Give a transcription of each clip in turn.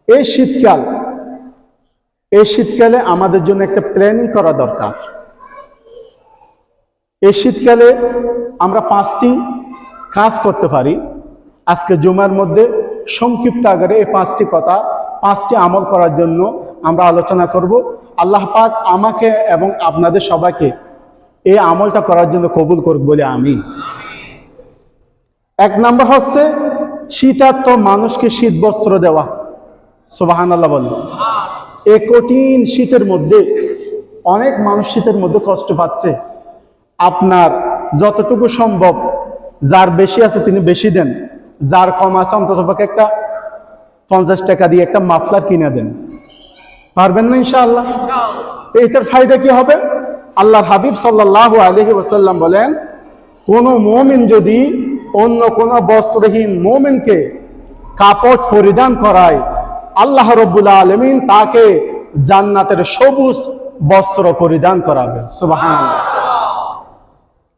এই শীতকালে আমাদের জন্য একটা প্ল্যানিং করা দরকার। এই শীতকালে আমরা 5টি কাজ করতে পারি। আজকে জুমার মধ্যে সংক্ষিপ্ত আকারে এই 5টি কথা, 5টি আমল করার জন্য আমরা আলোচনা করব। আল্লাহ পাক আমাকে এবং আপনাদের সবাইকে এই আমলটা করার জন্য কবুল করুক বলে আমিন। 1 নম্বর হচ্ছে শীতার্ত মানুষকে শীত বস্ত্র দেওয়া। সুবহানাল্লাহ বলেন। এই কঠিন শীতের মধ্যে অনেক মানুষ শীতের মধ্যে কষ্ট পাচ্ছে। আপনার যতটুকু সম্ভব, যার বেশি আছে তিনি বেশি দেন, যার কম আছে অন্ততপক্ষে একটা 50 টাকা দিয়ে একটা মাফলার কিনে দেন। পারবেন না ইনশাআল্লাহ? এইটার ফায়দা কি হবে? আল্লাহর হাবিব সাল্লাল্লাহু আলাইহি ওয়াসাল্লাম বলেন, কোন মুমিন যদি অন্য কোন বস্ত্রহীন মুমিনকে কাপড় পরিধান করায়, আল্লাহ রাব্বুল আলামিন তাকে জান্নাতের সবুজ বস্ত্র পরিধান করাবে। সুবহানাল্লাহ।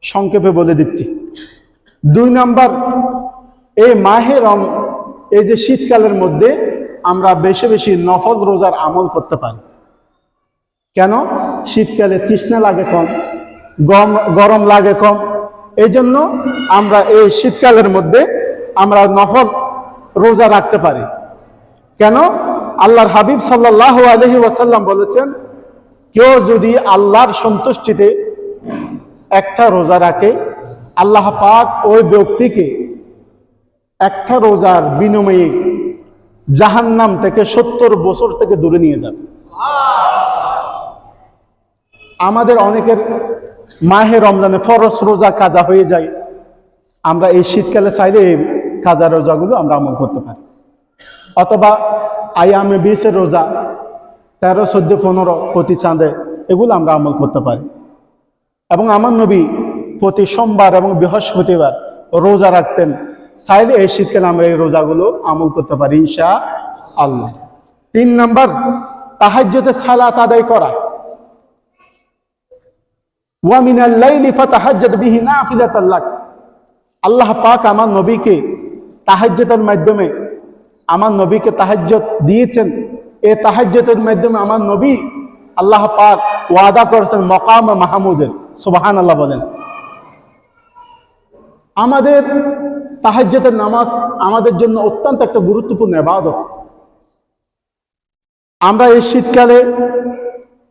সংক্ষেপে বলে দিচ্ছি। 2 নাম্বার, এই যে শীতকালের মধ্যে আমরা বেশি বেশি নফল রোজার আমল করতে পারি। কেন? শীতকালে তৃষ্ণা লাগে কম, গরম লাগে কম। এই জন্য আমরা এই শীতকালের মধ্যে আমরা নফল রোজা রাখতে পারি। কেন? আল্লাহর হাবিব সাল্লাল্লাহু আলাইহি ওয়াসাল্লাম বলেছেন, কেউ যদি আল্লাহর সন্তুষ্টিতে একটা রোজা রাখে, আল্লাহ পাক ওই ব্যক্তিকে একটা রোজার বিনিময়ে জাহান্নাম থেকে 70 বছর থেকে দূরে নিয়ে যাবে। আমাদের অনেকের মাহে রমজানে ফরজ রোজা কাজা হয়ে যায়। আমরা এই শীতকালে চাইলে এই কাজা রোজাগুলো আমরা আমল করতে পারি। অথবা আয়ামে 20 রোজা, 13, 14, 15 প্রতি চাঁদে, এগুলো আমরা আমল করতে পারি। এবং আমার নবী প্রতি সোমবার এবং বৃহস্পতিবার রোজা রাখতেন। চাইলে এই শীতকালে আমরা এই রোজাগুলো আমল করতে পারি ইনশাআল্লাহ। 3 নাম্বার, তাহাজ্জুদের সালাত আদায় করা। ওয়া মিনাল লাইলি ফাতাহাজ্জাদ বিহি নাফিলাতাল লাক। আল্লাহ পাক আমার নবীকে তাহাজ্জুদের মাধ্যমে তাহাজ্জুদ দিয়েছেন। এই তাহাজ্জুদের মাধ্যমে আমার নবী আল্লাহ পাক ওয়াদা করেছেন মাকাম মাহমুদের। সুবহানাল্লাহ বলেন। আমাদের তাহাজ্জুদের নামাজ আমাদের জন্য অত্যন্ত একটা গুরুত্বপূর্ণ ইবাদত। আমরা এই শীতকালে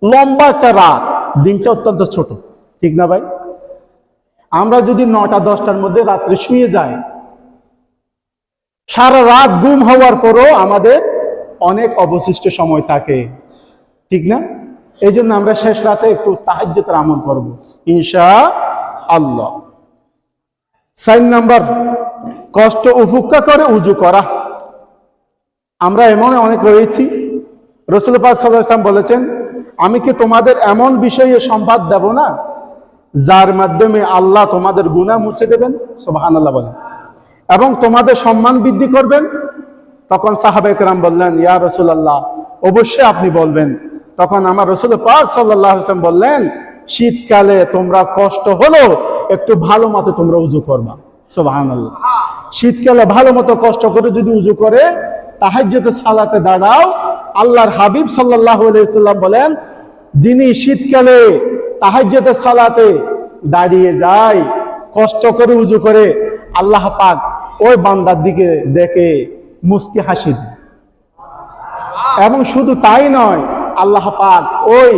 লম্বা একটা রাত, দিনটা অত্যন্ত ছোট, ঠিক না ভাই? আমরা যদি 9টা 10টার মধ্যে রাত্রে শুয়ে যাই, সারা রাত ঘুম হওয়ার পরও আমাদের অনেক অবশিষ্ট সময় থাকে, ঠিক না? এই জন্য আমরা শেষ রাতে একটু তাহাজ্জুদের আমল করব ইনশাআল্লাহ। 4 নাম্বার, কষ্ট উপেক্ষা করে উযু করা। আমরা এমন অনেক রয়েছি, রাসূল পাক সাল্লাল্লাহু আলাইহি ওয়াসাল্লাম বলেছেন, আমি কি তোমাদের এমন বিষয়ে সংবাদ দেব না যার মাধ্যমে আল্লাহ তোমাদের গুনাহ মুছে দেবেন? সুবহানাল্লাহ বলেন। এবং তোমাদের সম্মান বৃদ্ধি করবেন। তখন সাহাবায়ে কেরাম বললেন, ইয়া রাসূলুল্লাহ, অবশ্যই আপনি বলবেন। তখন আমার রাসূল পাক সাল্লাল্লাহু আলাইহি ওয়াসাল্লাম বললেন, শীতকালে তোমরা কষ্ট হলো একটু ভালো মতো তোমরা উযু করবা। সুবহানাল্লাহ। শীতকালে ভালো মতো কষ্ট করে যদি উযু করে তাহাজ্জুদের সালাতে দাঁড়াও, আল্লাহর হাবিব সাল্লাল্লাহু আলাইহি ওয়াসাল্লাম বলেন, যিনি শীতকালে তাহাজ্জুদের সালাতে দাঁড়িয়ে যায়, কষ্ট করে উযু করে, আল্লাহ পাক ওই বান্দার দিকে দেখে মুস্কি হাসি দেন। এবং শুধু তাই নয়, আল্লাহ পাক ওই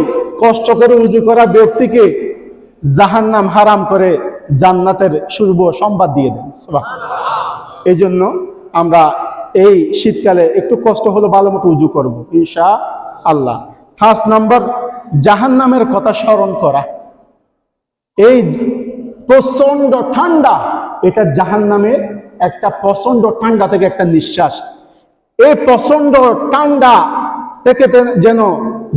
কষ্ট করে উযু করা ব্যক্তিকে জাহান্নাম হারাম করে জান্নাতের শুভ সংবাদ দিয়ে দেন। সুবহানাল্লাহ। এই জন্য আমরা এই শীতকালে একটু কষ্ট হলো ভালো মতো উযু করব ইনশাআল্লাহ। 5 নাম্বার, জাহান্নামের কথা স্মরণ করা। এই প্রচন্ড ঠান্ডা, এটা জাহান্নামের একটা প্রচন্ড ঠান্ডা থেকে একটা নিঃশ্বাস। এই প্রচন্ড ঠান্ডা থেকে যেন,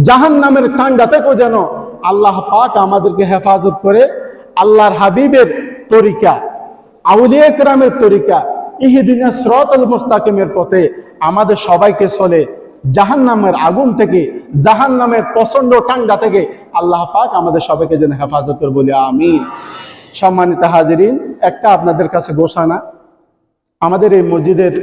জাহান্নামের ঠান্ডা থেকেও যেন আল্লাহ পাক আমাদেরকে হেফাজত করে। আল্লাহর হাবিবের তরিকা, আউলিয়া কেরামের তরিকা, ইহদিনাস সিরাতাল মুস্তাকিমের পথে আমাদের সবাইকে চলে জাহান্নামের আগুন থেকে, জাহান্নামের প্রচন্ড ঠান্ডা থেকে আল্লাহ পাক আমাদের সবাইকে যেন হেফাজত করে বলি আমিন। সম্মানিত হাজিরিন, একটা আপনাদের কাছে ঘোষণা, আমাদের এই মসজিদের